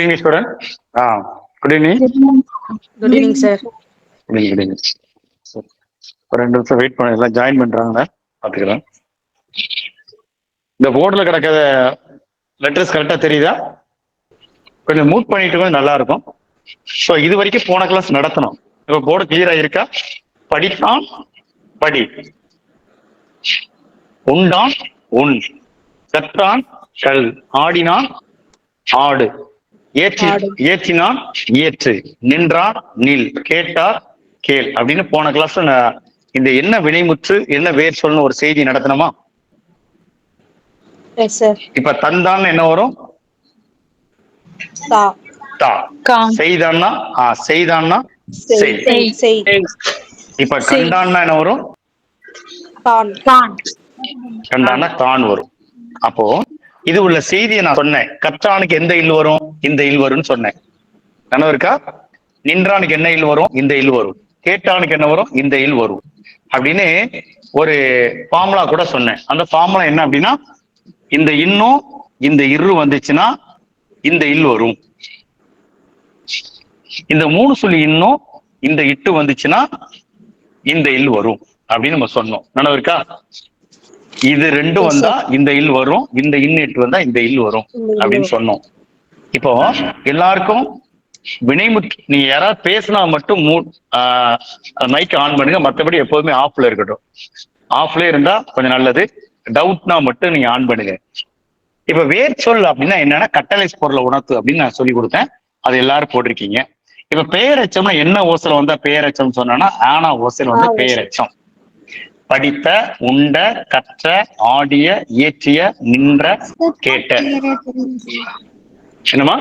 evening, student. Good evening. Good evening, sir. Good evening. ஒரு 2 நிமிஷம் wait பண்ண எல்லாம் ஜாயின் பண்றாங்க பாத்துக்கிறேன். இந்த போர்டுல கிடக்கிற லெட்டர்ஸ் கரெக்டா தெரியுதா? கொஞ்சம் மூவ் பண்ணிட்டு நல்லா இருக்கும். ஸோ இது வரைக்கும் போன கிளாஸ் நடத்தணும். இப்போ போர்டு கிளியரா இருக்கா? படித்தான் படி, உண்டான் உண், கற்றான் கல், ஆடினான் ஆடு, ஏற்றினான் ஏற்று, நின்றான் நில், கேட்டார் கேள் அப்படின்னு போன கிளாஸ்ல இந்த என்ன வினைமுற்று என்ன வேர் சொல்லணும் ஒரு செய்தி நடத்தணுமா? இப்ப தந்தான் என்ன வரும்? செய்தான்னா செய்தான்னா செய். இப்ப கண்டான்னா என்ன வரும்? கண்டான்னா தான் வரும். அப்போ இது உள்ள செய்தியை நான் சொன்னேன். கற்றானுக்கு எந்த இல் வரும்? இந்த இல் வரும்னு சொன்னேன். நினைவு இருக்கா? நின்றானுக்கு என்ன இல் வரும்? இந்த இல் வரும். கேட்டானுக்கு என்ன வரும்? இந்த இல் வரும் அப்படின்னு ஒரு ஃபார்முலா கூட சொன்னேன். அந்த ஃபார்முலா என்ன அப்படின்னா, இந்த இன்னும் இந்த இரு வந்துச்சுன்னா இந்த இல் வரும். இந்த 3 சொல்லி இன்னும் இந்த இட்டு வந்துச்சுன்னா இந்த இல் வரும் அப்படின்னு நம்ம சொன்னோம். நினைவு இருக்கா? இது 2 வந்தா இந்த இல் வரும், இந்த இன்னிட்டு வந்தா இந்த இல் வரும் அப்படின்னு சொன்னோம். இப்போ எல்லாருக்கும் வினைமுற்று நீங்க யாராவது பேசினா மட்டும் மைக் ஆன் பண்ணுங்க, மற்றபடி எப்போதுமே ஆஃப்ல இருக்கட்டும். ஆஃப்ல இருந்தா கொஞ்சம் நல்லது. டவுட்னா மட்டும் நீங்க ஆன் பண்ணுங்க. இப்ப வேர்ச்சொல் அப்படின்னா என்னன்னா கட்டளைஸ் பொருளை உணர்த்து அப்படின்னு நான் சொல்லி கொடுத்தேன். அது எல்லாரும் போட்டிருக்கீங்க. இப்ப பெயரெச்சம்னா என்ன ஓசையில வந்தா பெயரெச்சம் சொன்னா ஆனா ஓசையில வந்து பெயரெச்சம். படித்த, உண்ட, கற்ற, ஆடிய, இயற்றிய, நின்ற, கேட்ட. என்னமா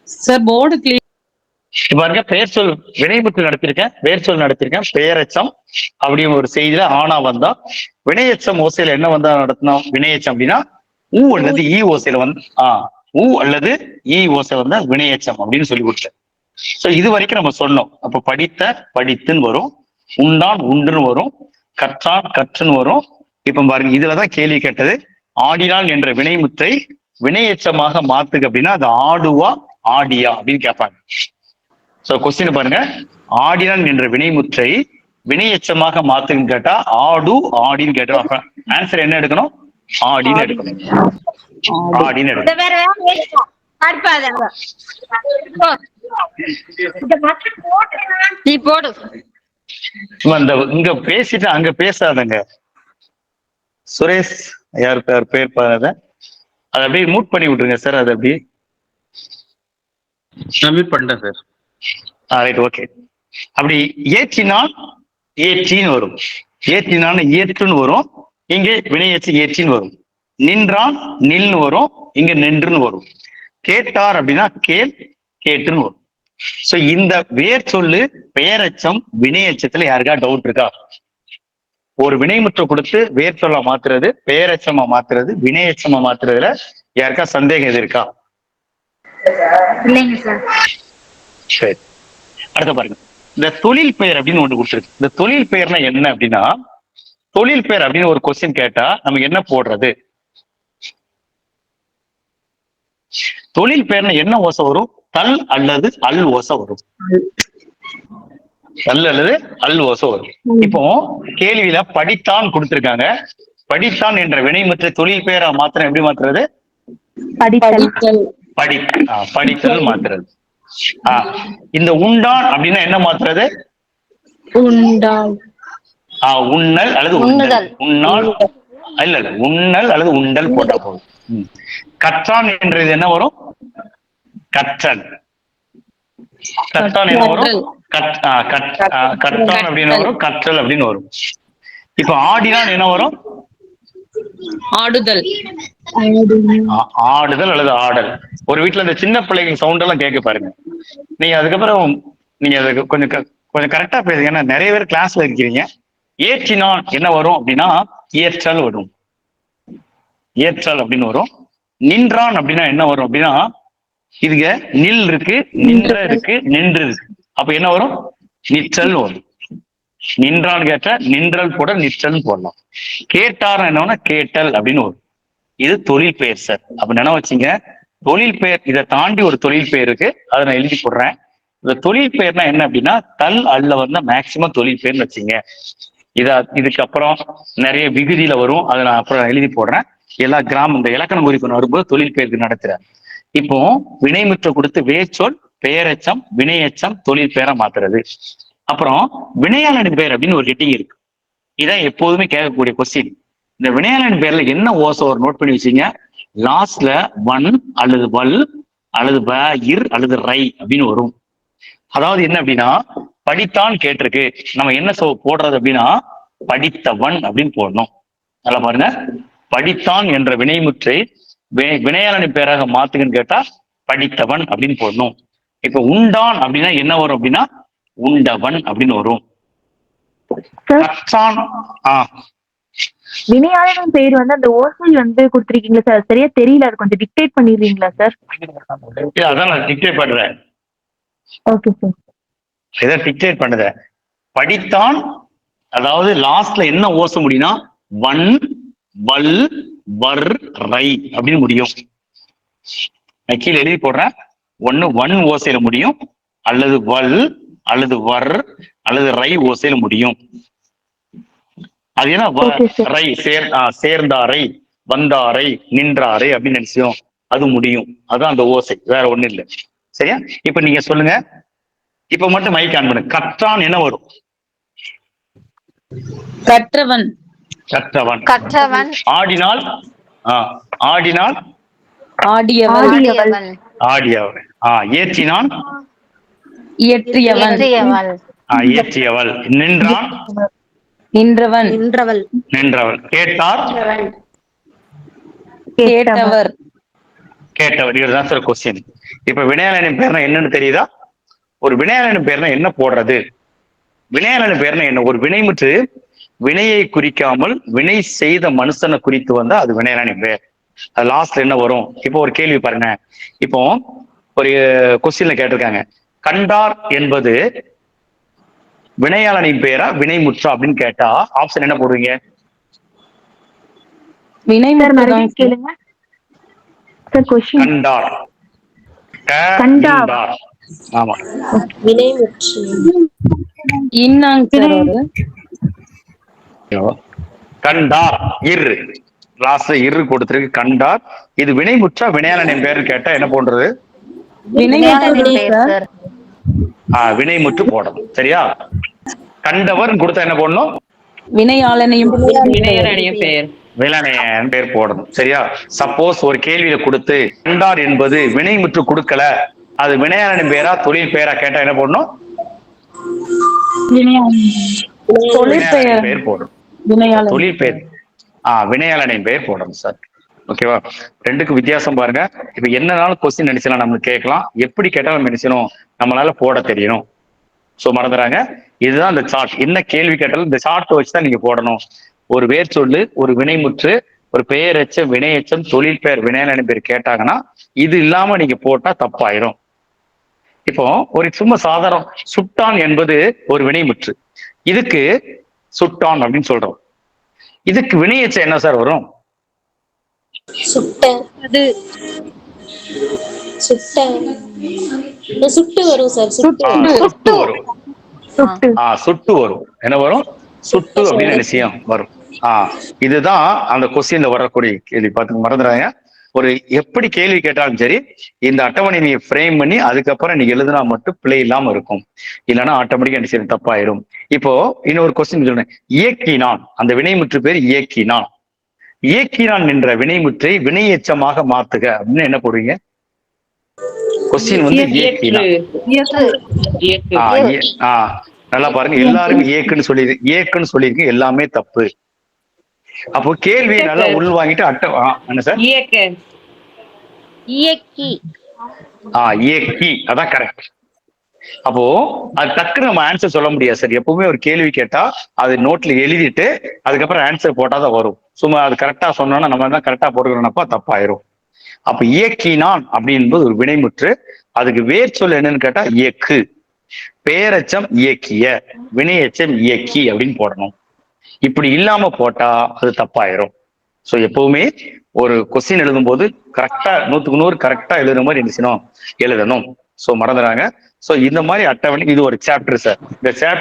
சார் போர்டு கிளியர். பாருங்க, பெயர் சொல் வினைமுற்று நடத்திருக்கேன், வேர்ச்சொல் நடத்திருக்கேன். பெயரெச்சம் அப்படின்னு ஒரு செய்தியில ஆனா வந்தா, வினையச்சம் ஓசையில என்ன வந்தா நடத்தணும்? வினையச்சம் அப்படின்னா ஊ அல்லது ஈ ஓசையில வந்து ஊ அல்லது ஈ ஓசை வந்தா வினையச்சம் அப்படின்னு சொல்லி கொடுத்தேன். சோ இது வரைக்கும் நம்ம சொன்னோம். அப்ப படித்த படித்துன்னு வரும், உண்டான் உண்டுன்னு வரும், கற்றான் கற்றுன்னு வரும். இப்ப பாருங்க, இதுலதான் கேள்வி கேட்டது. ஆடினான் என்ற வினைமுற்றை வினையச்சமாக மாத்துக்கு அப்படின்னா அது ஆடுவா ஆடியா அப்படின்னு கேட்பாங்க. சோ கொஸ்டின் பாருங்க, ஆடினான் என்ற வினைமுற்றை வினையச்சமாக மாத்துன்னு கேட்டா ஆடு ஆடின்னு கேட்டா ஆன்சர் என்ன எடுக்கணும்? ஆடின்னு எடுக்கணும். ஆடின்னு எடுக்கணும். இங்க பேசிட்டு அங்க பேசாதங்க. சுரேஷ் யார் பேர் பாருங்க, அதை அப்படியே மூட் பண்ணி விட்டுருங்க சார். அது அப்படியே சப்மிட் பண்ணிட்டேன் சார். Right, okay. அப்படி ஏற்றினால் ஏற்றின்னு வரும், ஏற்றினான்னு ஏற்றுன்னு வரும், இங்கே வினையேற்றி ஏற்றின்னு வரும். நின்றான் நில்னு வரும், இங்க நின்றுன்னு வரும். கேட்டார் அப்படின்னா கேள் கேட்டுன்னு வரும். சோ இந்த வேர் சொல்லு பெயரச்சம் வினையச்சத்துல யாருக்கா டவுட் இருக்கா? ஒரு வினைமுற்றை கொடுத்து வேர் சொல்ல மாத்துறது, பெயரச்சமா மாத்துறது, வினையச்சமா மாத்துறதுல யாருக்கா சந்தேகம் எது இருக்கா? சரி, அடுத்த பாருங்க. இந்த தொழில் பெயர் அப்படின்னு ஒன்று கொடுத்துருக்கு. இந்த தொழில் பெயர்னா என்ன அப்படின்னா, தொழில் பெயர் அப்படின்னு ஒரு கொஸ்டின் கேட்டா நமக்கு என்ன போடுறது? தொழில் பெயர்னா என்ன ஓசை வரும்? தல் அல்லது அல் ஓசை வரும். தல் அல்லது அல் ஓசை வரும். இப்போ கேள்வியில படித்தான் கொடுத்திருக்காங்க. படித்தான் என்ற வினைமுற்றை தொழில் பெயரா மாத்திரம் எப்படி மாத்துறது? படித்தல் மாத்துறது. இந்த உண்டான் அப்படின்னா என்ன மாத்துறது? உண்ணல் அல்லது உண்ணல். உண்ணால் இல்ல உண்ணல் அல்லது உண்டல் போட்டா போதும். கற்றான் என்றது என்ன வரும்? கற்றல். கற்றான் என்ன வரும்? கற்றான் அப்படின்னு வரும், கற்றல் அப்படின்னு வரும். இப்ப ஆடினான் என்ன வரும்? ஆடுதல். ஆடுதல் அல்லது ஆடல். ஒரு வீட்டுல இந்த சின்ன பிள்ளைங்க சவுண்ட் எல்லாம் கேட்க பாருங்க. நீங்க அதுக்கப்புறம் நீங்க அதுக்கு கொஞ்சம் கரெக்டா பேசுங்க, ஏன்னா நிறைய பேர் கிளாஸ்ல இருக்கிறீங்க. ஏற்றினான் என்ன வரும் அப்படின்னா ஏற்றல் வரும், ஏற்றல் அப்படின்னு வரும். நின்றான் அப்படின்னா என்ன வரும் அப்படின்னா, இதுங்க நில் இருக்கு, நின்ற இருக்கு, நின்று இருக்கு. அப்ப என்ன வரும்? நிற்றல் வரும். நின்றான் கேட்ட நின்றல் போட நிற்றல் போடலாம். கேட்டார் என்னன்னா கேட்டல் அப்படின்னு வரும். இது தொழில் பெயர் சார். அப்ப நினைவு வச்சுங்க, தொழில் பெயர், இதை தாண்டி ஒரு தொழில் பெயர் இருக்கு, அதை நான் எழுதி போடுறேன். இந்த தொழில் பெயர்னா என்ன அப்படின்னா தல் அல்ல வந்து மேக்சிமம் தொழில் பெயர்னு வச்சுங்க. இதுக்கு அப்புறம் நிறைய விகுதியில வரும், அதை நான் அப்புறம் எழுதி போடுறேன். எல்லா கிராமம் இந்த இலக்கண குறிப்பு வரும்போது தொழில் பெயருக்கு நடத்துறேன். இப்போ வினைமுற்று கொடுத்து வேர்ச்சொல், பெயரெச்சம், வினையெச்சம், தொழில் பெயரை மாத்துறது. அப்புறம் வினையாளனின் பெயர் அப்படின்னு ஒரு ஹெட்டிங் இருக்கு. இதான் எப்போதுமே கேட்கக்கூடிய கொஸ்டின். இந்த வினையாளனின் பெயர்ல என்ன ஓசை ஒரு நோட் பண்ணி வச்சீங்க. லாஸ்ட்ல வன் அல்லது வல் அல்லது வ இர் அல்லது ரை அப்படின்னு வரும். அதாவது என்ன அப்படின்னா படித்தான் கேட்டிருக்கு, நம்ம என்ன போடுறது அப்படின்னா படித்தவன் அப்படின்னு போடணும். நல்லா பாருங்க, படித்தான் என்ற வினைமுற்றை வினையாளனின் பெயராக மாத்துங்கன்னு கேட்டா படித்தவன் அப்படின்னு போடணும். இப்ப உண்டான் அப்படின்னா என்ன வரும் அப்படின்னா உண்டவன் அப்படின்னு வரும். வினையாளரின் பெயர் வந்து அந்த ஓசை வந்து கொடுத்திருக்கீங்களா சார், சரியா தெரியல, அது கொஞ்சம் டிக்டேட் பண்ணிடுறீங்களா சார்? அதான் நான் டிக்டேட் பண்றேன். Okay sir. இதை டிக்டேட் பண்ணுத படித்தான், அதாவது லாஸ்ட்ல என்ன ஓசை முடியும்னா வன் வல் வர் ரை அப்படின்னு முடியும். நான் கீழே எழுதி போடுறேன். ஒண்ணு வன் ஓசையில முடியும், அல்லது வல் அல்லது வர் அல்லது ரை ஓசையில முடியும். அது என்ன ரை சேர்ந்தாரை, வந்தாரை, நின்றாரை அப்படின்னு நினைச்சோம், அது முடியும். அதான் அந்த ஓசை, வேற ஒண்ணு இல்லை. சரியா? இப்ப நீங்க சொல்லுங்க. இப்ப மட்டும் மைக் ஆன் பண்ணுங்க. கற்றான் என்ன வரும்? கற்றவன். கற்றவன். கற்றவன். ஆடினால் ஆடினால் ஆடியவன். ஆடியவன். ஏற்றினான் இயற்றியவன். இயற்றியவள். நின்றான் நின்றவன். நின்றவள். கேட்டார் கேட்டவர். கேட்டவர். இதுதான் சார் கொஸ்டின். இப்ப வினையாளனின் பேர்னா என்னன்னு தெரியுதா? ஒரு வினையாளனின் பேர்னா என்ன போடுறது? வினையாளனின் பேர்னா என்ன? ஒரு வினைமுற்று வினையை குறிக்காமல் வினை செய்த மனுஷனை குறித்து வந்தா அது வினையாளனின் பேர். அது லாஸ்ட்ல என்ன வரும்? இப்போ ஒரு கேள்வி பாருங்க. இப்போ ஒரு கொஸ்டின்ல கேட்டிருக்காங்க, கண்டார் என்பது வினையாளனின் பேரா வினைமுற்றா அப்படின்னு கேட்டா ஆப்ஷன் என்ன போடுவீங்க? கண்டார். கண்டார். ஆமா, வினைமுற்று. கண்டார் இரு, லாஸ்ட்ல இரு கொடுத்திருக்கு. கண்டார். இது வினைமுற்றா வினையாளனின் பேரு கேட்டா என்ன போன்றது? வினைமுற்று போடணும். சரியா? கண்டவர் கொடுத்தா என்ன போடணும்? வினையாளனையும் வினையாளன் பேர் போடணும். சரியா? சப்போஸ் ஒரு கேள்வியில கொடுத்து கண்டார் என்பது வினைமுற்று கொடுக்கல, அது வினையாளனின் பேரா தொழில் பேரா கேட்டா என்ன போடணும்? பேர் போடணும். தொழில் பேர் வினையாளனின் பேர் போடணும் சார். ஓகேவா? ரெண்டுக்கு வித்தியாசம் பாருங்க. இப்ப என்னனாலும் கொஸ்டின் நினைச்சலாம், நம்மளுக்கு கேட்கலாம். எப்படி கேட்டாலும் நினைச்சணும், நம்மளால போட தெரியணும். சோ மறந்துறாங்க. இதுதான் இந்த சார்ட். என்ன கேள்வி கேட்டாலும் இந்த சார்ட் வச்சுதான் நீங்க போடணும். ஒரு வேர் சொல்லு, ஒரு வினைமுற்று, ஒரு பெயரெச்சம், வினையெச்சம், தொழில் பெயர், வினையாளனின் பேர் கேட்டாங்கன்னா இது இல்லாம நீங்க போட்டா தப்பாயிரும். இப்போ ஒரு சும்மா சாதாரண சுட்டான் என்பது ஒரு வினைமுற்று, இதுக்கு சுட்டான் அப்படின்னு சொல்றோம். இதுக்கு வினையெச்சம் என்ன சார் வரும்? சுட்டு வரும் சார். சுட்டு வரும். சுட்டு வரும். என்ன வரும்? சுட்டு அப்படின்னு விஷயம் வரும். இதுதான் அந்த கொஸ்டின்ல வரக்கூடிய கேள்வி. பார்த்து மறந்துடாங்க. ஒரு எப்படி கேள்வி கேட்டாலும் சரி, இந்த அட்டவணை நீங்க ஃப்ரேம் பண்ணி அதுக்கப்புறம் நீங்க எழுதுனா மட்டும் பிழை இல்லாம இருக்கும். இல்லைன்னா ஆட்டோமேட்டிக்கா என்ன செய்யும்? தப்பாயிரும். இப்போ இன்னொரு கொஸ்டின் சொல்றேன். இயக்கினான், அந்த வினைமுற்று பேர் இயக்கினான். இயக்கினான் என்ற வினைமுற்றை வினையெச்சமாக மாத்துக அப்படின்னு என்ன போடுவீங்க? கொஸ்டின் வந்து இயக்கினான். நல்லா பாருங்க, எல்லாருமே இயக்குன்னு சொல்லியிருக்கு, எல்லாமே தப்பு. அப்போ கேள்வி நல்லா உள் வாங்கிட்டு என்ன சார்? இயக்கி, அதான் கரெக்ட். அப்போ அது டக்குன்னு நம்ம ஆன்சர் சொல்ல முடியாது சார். எப்பவுமே ஒரு கேள்வி கேட்டா அது நோட்ல எழுதிட்டு அதுக்கப்புறம் ஆன்சர் போட்டாதான் வரும். சும்மா அது கரெக்டா சொன்னோம்னா நம்ம தான் கரெக்டா போட்டுக்கிறோம்னப்பா தப்பாயிரும். அப்ப இயக்கினான் அப்படின்பது ஒரு வினைமுற்று. அதுக்கு வேர் சொல் என்னன்னு கேட்டா இயக்கு. பேரச்சம் இயக்கிய, வினையச்சம் இயக்கி அப்படின்னு போடணும். இப்படி இல்லாம போட்டா அது தப்பாயிரும். சோ எப்பவுமே ஒரு கொஸ்டின் எழுதும் போது கரெக்டா 100க்கு 100 கரெக்டா எழுதுற மாதிரி என்ன செய்யணும், எழுதணும். சோ மறந்துறாங்க. சோ இந்த மாதிரி அட்டவணை இது ஒரு சாப்டர் சார். இந்த சாப்டர்